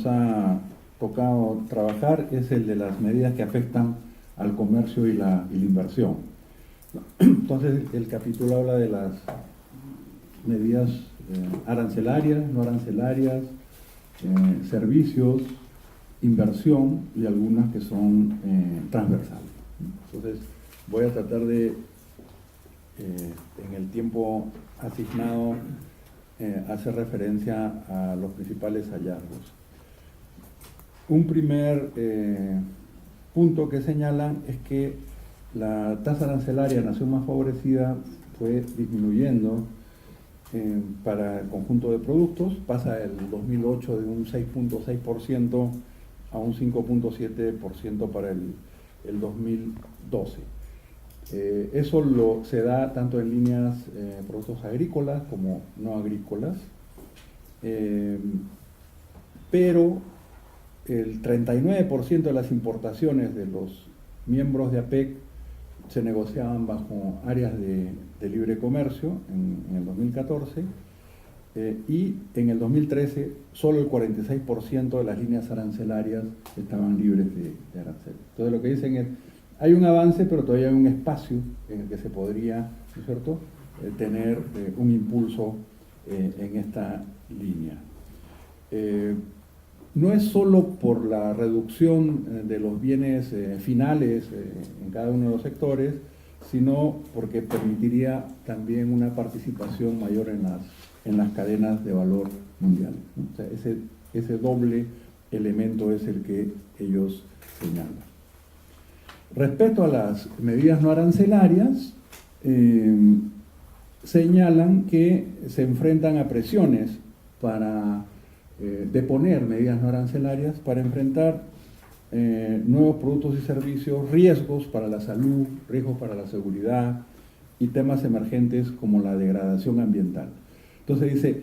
nos ha tocado trabajar es el de las medidas que afectan al comercio y la inversión. Entonces, el capítulo habla de las medidas arancelarias, no arancelarias, servicios, inversión y algunas que son transversales. Entonces, voy a tratar de, en el tiempo asignado, hacer referencia a los principales hallazgos. Un primer punto que señalan es que la tasa arancelaria en nación más favorecida fue disminuyendo para el conjunto de productos, pasa el 2008 de un 6.6% a un 5.7% para el 2012. Eso se da tanto en líneas productos agrícolas como no agrícolas, pero el 39% de las importaciones de los miembros de APEC se negociaban bajo áreas de libre comercio en el 2014 y en el 2013 solo el 46% de las líneas arancelarias estaban libres de aranceles. Entonces lo que dicen es, hay un avance, pero todavía hay un espacio en el que se podría, ¿no es cierto?, tener un impulso en esta línea. No es solo por la reducción de los bienes finales en cada uno de los sectores, sino porque permitiría también una participación mayor en las cadenas de valor mundial, ¿no? O sea, ese doble elemento es el que ellos señalan. Respecto a las medidas no arancelarias, señalan que se enfrentan a presiones para deponer medidas no arancelarias para enfrentar nuevos productos y servicios, riesgos para la salud, riesgos para la seguridad y temas emergentes como la degradación ambiental. Entonces dice,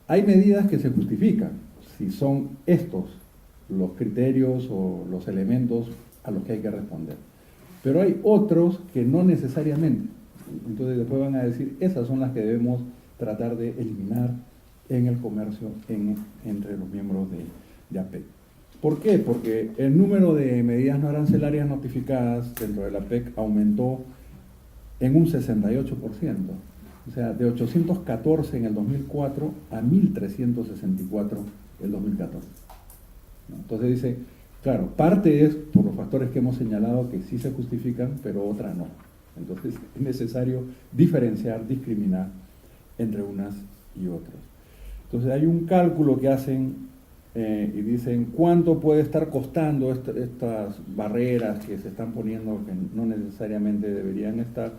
hay medidas que se justifican si son estos los criterios o los elementos a los que hay que responder. Pero hay otros que no necesariamente. Entonces después van a decir, esas son las que debemos tratar de eliminar en el comercio entre los miembros de APEC. ¿Por qué? Porque el número de medidas no arancelarias notificadas dentro de la APEC aumentó en un 68%. O sea, de 814 en el 2004 a 1.364 en el 2014. ¿No? Entonces dice, claro, parte es por los factores que hemos señalado que sí se justifican, pero otra no. Entonces es necesario diferenciar, discriminar entre unas y otras. Entonces hay un cálculo que hacen y dicen cuánto puede estar costando estas barreras que se están poniendo, que no necesariamente deberían estar,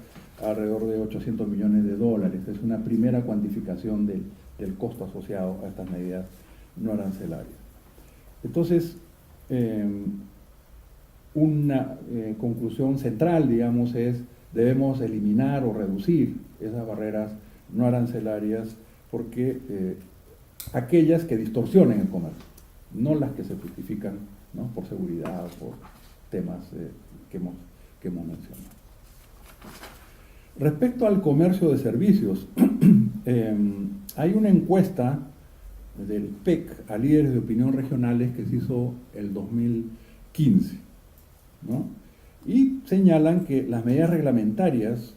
alrededor de 800 millones de dólares. Es una primera cuantificación del costo asociado a estas medidas no arancelarias. Entonces, una conclusión central, digamos, es debemos eliminar o reducir esas barreras no arancelarias porque aquellas que distorsionen el comercio, no las que se justifican, ¿no?, por seguridad o por temas que hemos mencionado. Respecto al comercio de servicios, hay una encuesta del PEC a líderes de opinión regionales que se hizo el 2015, ¿no? Y señalan que las medidas reglamentarias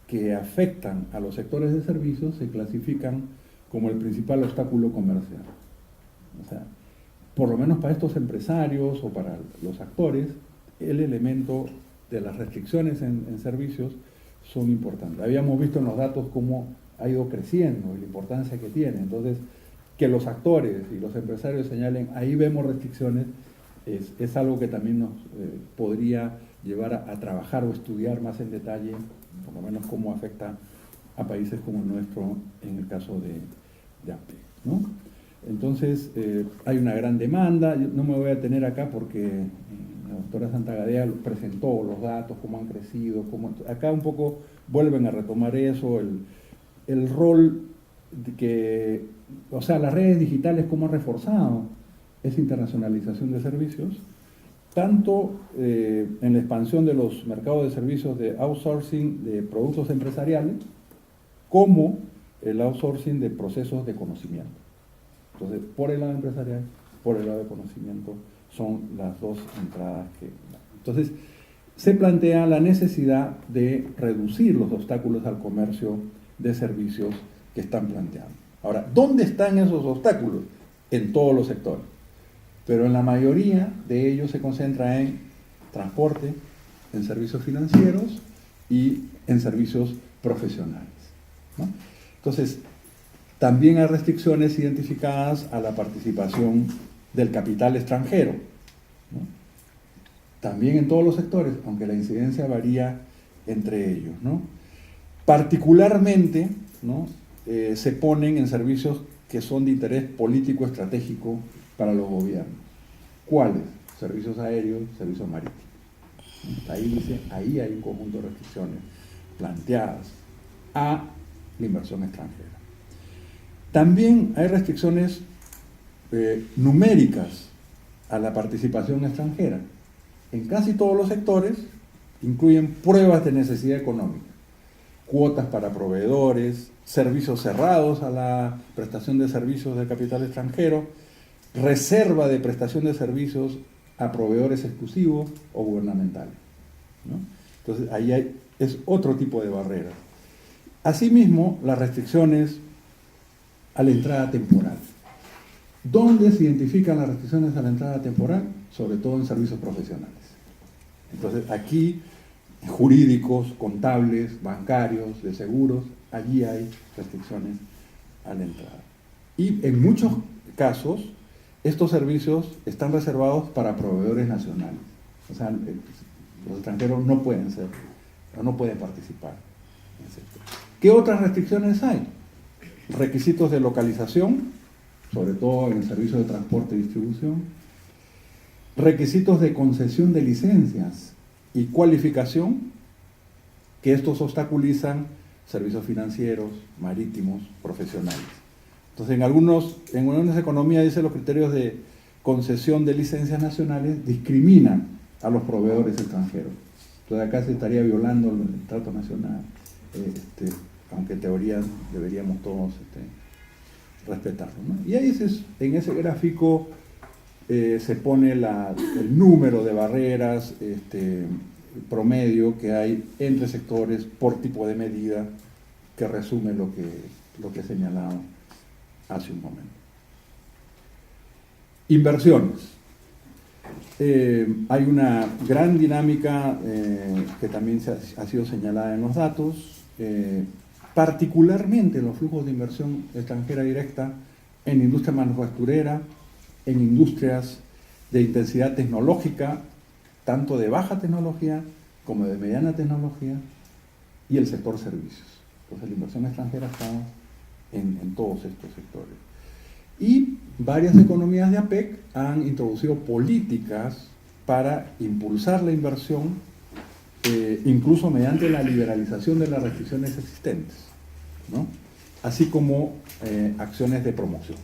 que afectan a los sectores de servicios se clasifican como el principal obstáculo comercial. O sea, por lo menos para estos empresarios o para los actores, el elemento de las restricciones en servicios son importantes. Habíamos visto en los datos cómo ha ido creciendo y la importancia que tiene. Entonces, que los actores y los empresarios señalen, ahí vemos restricciones, es algo que también nos podría llevar a trabajar o estudiar más en detalle, por lo menos cómo afecta a países como el nuestro en el caso de APEC, ¿no? Entonces, hay una gran demanda. Yo no me voy a detener acá porque la doctora Santagadea presentó los datos, cómo han crecido, acá un poco vuelven a retomar eso, el rol que, o sea, las redes digitales cómo han reforzado esa internacionalización de servicios, tanto en la expansión de los mercados de servicios de outsourcing de productos empresariales, como el outsourcing de procesos de conocimiento. Entonces, por el lado empresarial por el lado de conocimiento, son las dos entradas que... Entonces, se plantea la necesidad de reducir los obstáculos al comercio de servicios que están planteando. Ahora, ¿dónde están esos obstáculos? En todos los sectores, pero en la mayoría de ellos se concentra en transporte, en servicios financieros y en servicios profesionales, ¿no? Entonces, también hay restricciones identificadas a la participación del capital extranjero, ¿no? También en todos los sectores, aunque la incidencia varía entre ellos, ¿no? Particularmente, ¿no? Se ponen en servicios que son de interés político estratégico para los gobiernos. ¿Cuáles? Servicios aéreos, servicios marítimos. Ahí dice, ahí hay un conjunto de restricciones planteadas a la inversión extranjera. También hay restricciones numéricas a la participación extranjera. En casi todos los sectores incluyen pruebas de necesidad económica, cuotas para proveedores, servicios cerrados a la prestación de servicios de capital extranjero, reserva de prestación de servicios a proveedores exclusivos o gubernamentales, ¿no? Entonces, ahí es otro tipo de barreras. Asimismo, las restricciones a la entrada temporal. ¿Dónde se identifican las restricciones a la entrada temporal? Sobre todo en servicios profesionales. Entonces, aquí, jurídicos, contables, bancarios, de seguros, allí hay restricciones a la entrada. Y en muchos casos, estos servicios están reservados para proveedores nacionales. O sea, los extranjeros no pueden ser, o no pueden participar en el sector. ¿Qué otras restricciones hay? Requisitos de localización, sobre todo en el servicio de transporte y distribución. Requisitos de concesión de licencias y cualificación, que estos obstaculizan servicios financieros, marítimos, profesionales. Entonces, en algunas economías, dice, los criterios de concesión de licencias nacionales discriminan a los proveedores extranjeros. Entonces, acá se estaría violando el trato nacional, aunque en teoría deberíamos todos respetarlo, ¿no? Y ahí en ese gráfico se pone el número de barreras promedio que hay entre sectores por tipo de medida, que resume lo que he señalado hace un momento. Inversiones. Hay una gran dinámica que también ha sido señalada en los datos, particularmente en los flujos de inversión extranjera directa en industria manufacturera, en industrias de intensidad tecnológica, tanto de baja tecnología como de mediana tecnología, y el sector servicios. Entonces, la inversión extranjera está en todos estos sectores. Y varias economías de APEC han introducido políticas para impulsar la inversión, incluso mediante la liberalización de las restricciones existentes, ¿no? Así como acciones de promoción.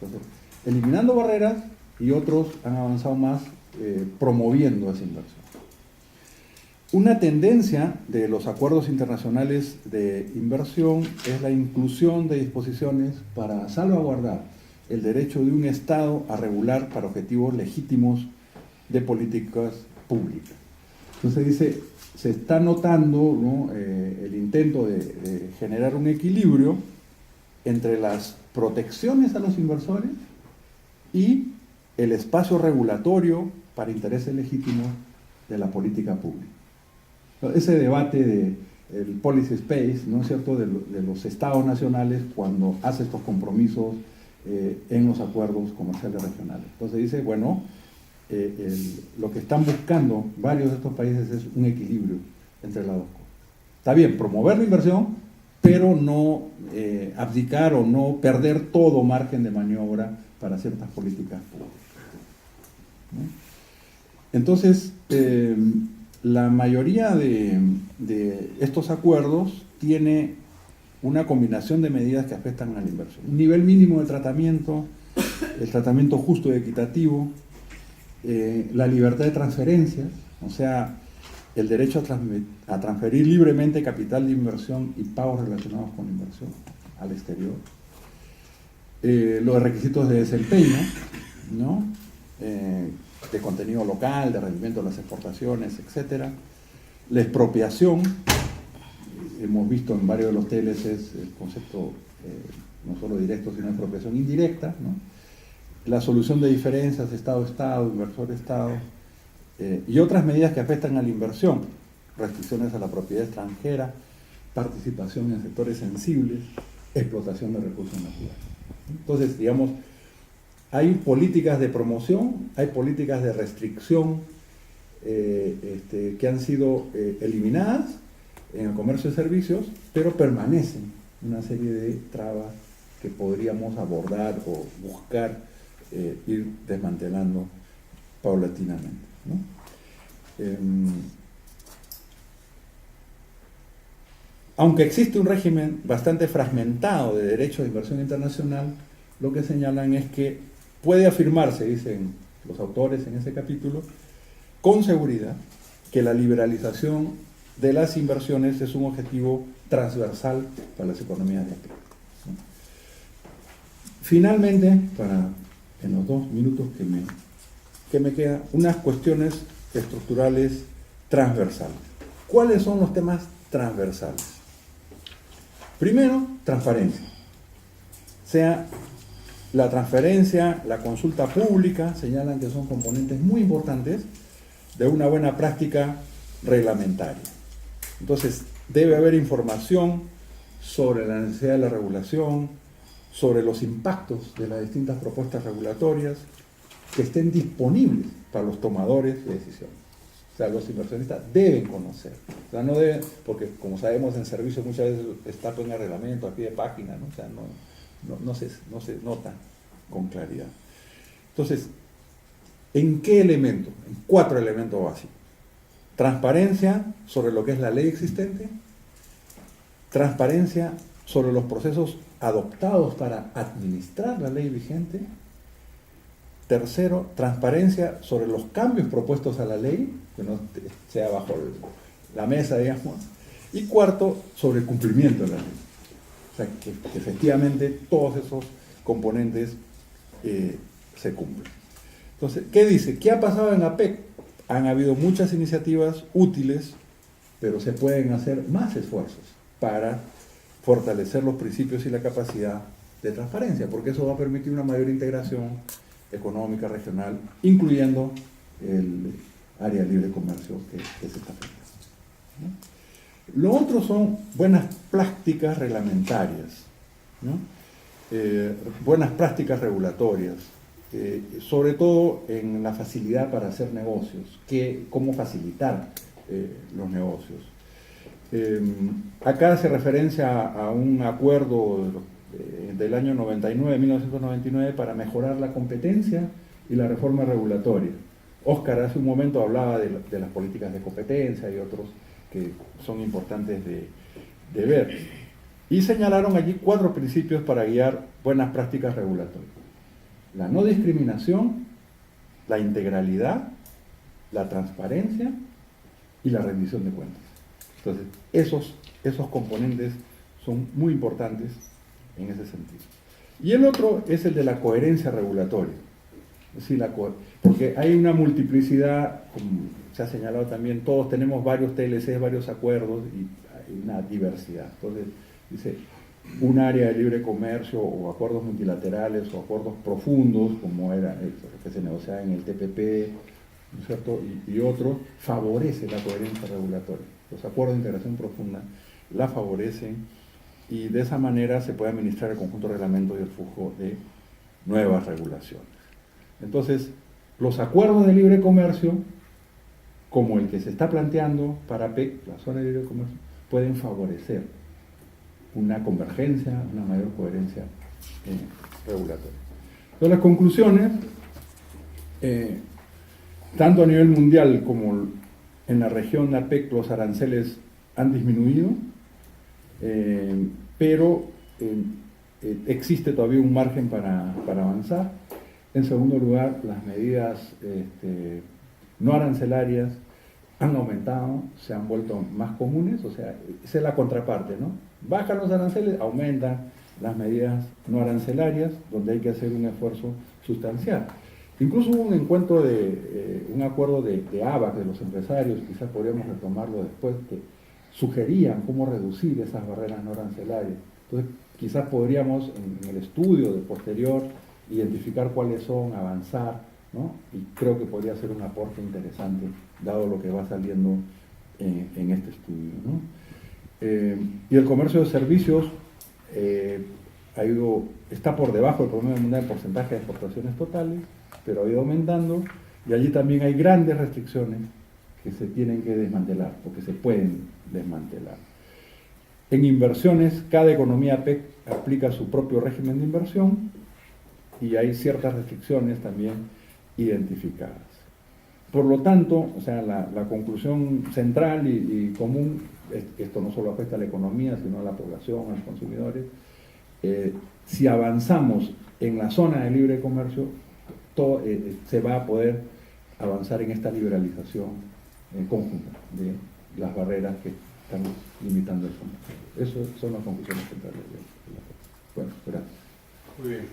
Entonces, eliminando barreras, y otros han avanzado más promoviendo esa inversión. Una tendencia de los acuerdos internacionales de inversión es la inclusión de disposiciones para salvaguardar el derecho de un Estado a regular para objetivos legítimos de políticas públicas. Entonces dice, se está notando, ¿no?, el intento de generar un equilibrio entre las protecciones a los inversores y el espacio regulatorio para intereses legítimos de la política pública. Ese debate del policy space, ¿no es cierto?, de los estados nacionales cuando hace estos compromisos en los acuerdos comerciales regionales. Entonces dice, bueno, lo que están buscando varios de estos países es un equilibrio entre las dos cosas. Está bien, promover la inversión, pero no abdicar o no perder todo margen de maniobra para ciertas políticas públicas, ¿no? Entonces, la mayoría de estos acuerdos tiene una combinación de medidas que afectan a la inversión. Un nivel mínimo de tratamiento, el tratamiento justo y equitativo, la libertad de transferencias, o sea, el derecho a transferir libremente capital de inversión y pagos relacionados con la inversión al exterior, los requisitos de desempeño, ¿no? De contenido local, de rendimiento de las exportaciones, etcétera. La expropiación, hemos visto en varios de los TLCs el concepto no solo directo, sino expropiación indirecta, ¿no? La solución de diferencias Estado-Estado, inversor-Estado, y otras medidas que afectan a la inversión, restricciones a la propiedad extranjera, participación en sectores sensibles, explotación de recursos naturales. Entonces, digamos, hay políticas de promoción, hay políticas de restricción que han sido eliminadas en el comercio de servicios, pero permanecen una serie de trabas que podríamos abordar o buscar ir desmantelando paulatinamente, ¿no? Aunque existe un régimen bastante fragmentado de derecho de inversión internacional, lo que señalan es que puede afirmarse, dicen los autores en ese capítulo, con seguridad que la liberalización de las inversiones es un objetivo transversal para las economías de África, ¿no? Finalmente, en los 2 minutos que me quedan, unas cuestiones estructurales transversales. ¿Cuáles son los temas transversales? Primero, transparencia. O sea, la transparencia, la consulta pública, señalan que son componentes muy importantes de una buena práctica reglamentaria. Entonces, debe haber información sobre la necesidad de la regulación, sobre los impactos de las distintas propuestas regulatorias, que estén disponibles para los tomadores de decisiones. O sea, los inversionistas deben conocer. O sea, no deben, porque como sabemos en servicios muchas veces está en el reglamento, a pie de página, ¿no? O sea, no se nota con claridad. Entonces, ¿en qué elemento? En 4 elementos básicos. Transparencia sobre lo que es la ley existente, transparencia sobre los procesos adoptados para administrar la ley vigente. Tercero, transparencia sobre los cambios propuestos a la ley, que no sea bajo la mesa, digamos. Y cuarto, sobre el cumplimiento de la ley. O sea, que efectivamente todos esos componentes se cumplen. Entonces, ¿qué dice? ¿Qué ha pasado en APEC? Han habido muchas iniciativas útiles, pero se pueden hacer más esfuerzos para fortalecer los principios y la capacidad de transparencia, porque eso va a permitir una mayor integración económica, regional, incluyendo el área de libre comercio que se está afectando, ¿no? Lo otro son buenas prácticas reglamentarias, ¿no? Buenas prácticas regulatorias, sobre todo en la facilidad para hacer negocios, cómo facilitar los negocios. Acá hace referencia a un acuerdo del año 1999, para mejorar la competencia y la reforma regulatoria. Óscar hace un momento hablaba de las políticas de competencia y otros que son importantes de ver. Y señalaron allí 4 principios para guiar buenas prácticas regulatorias: la no discriminación, la integralidad, la transparencia y la rendición de cuentas. Entonces, esos componentes son muy importantes en ese sentido. Y el otro es el de la coherencia regulatoria. Es decir, porque hay una multiplicidad, como se ha señalado también, todos tenemos varios TLCs, varios acuerdos, y hay una diversidad. Entonces, dice, un área de libre comercio o acuerdos multilaterales o acuerdos profundos, como era el que se negociaba en el TPP, ¿no es cierto? Y otros, favorece la coherencia regulatoria. Los acuerdos de integración profunda la favorecen, y de esa manera se puede administrar el conjunto de reglamentos y el flujo de nuevas regulaciones. Entonces, los acuerdos de libre comercio, como el que se está planteando para APEC, la zona de libre comercio, pueden favorecer una convergencia, una mayor coherencia regulatoria. Entonces, las conclusiones, tanto a nivel mundial como en la región de APEC, los aranceles han disminuido, pero existe todavía un margen para avanzar. En segundo lugar, las medidas no arancelarias han aumentado, se han vuelto más comunes, o sea, esa es la contraparte, ¿no? Bajan los aranceles, aumentan las medidas no arancelarias, donde hay que hacer un esfuerzo sustancial. Incluso hubo un encuentro un acuerdo de ABAC, de los empresarios, quizás podríamos retomarlo después, que sugerían cómo reducir esas barreras no arancelarias. Entonces, quizás podríamos en el estudio de posterior identificar cuáles son, avanzar, ¿no? Y creo que podría ser un aporte interesante, dado lo que va saliendo en este estudio, ¿no? Y el comercio de servicios está por debajo del promedio mundial en porcentaje de exportaciones totales, pero ha ido aumentando, y allí también hay grandes restricciones que se tienen que desmantelar, porque se pueden desmantelar. En inversiones, cada economía PEC aplica su propio régimen de inversión y hay ciertas restricciones también identificadas. Por lo tanto, o sea, la conclusión central y común es que esto no solo afecta a la economía, sino a la población, a los consumidores. Si avanzamos en la zona de libre comercio, se va a poder avanzar en esta liberalización conjunta de las barreras que están limitando el comercio. Esas son las conclusiones centrales. Bueno, gracias. Muy bien.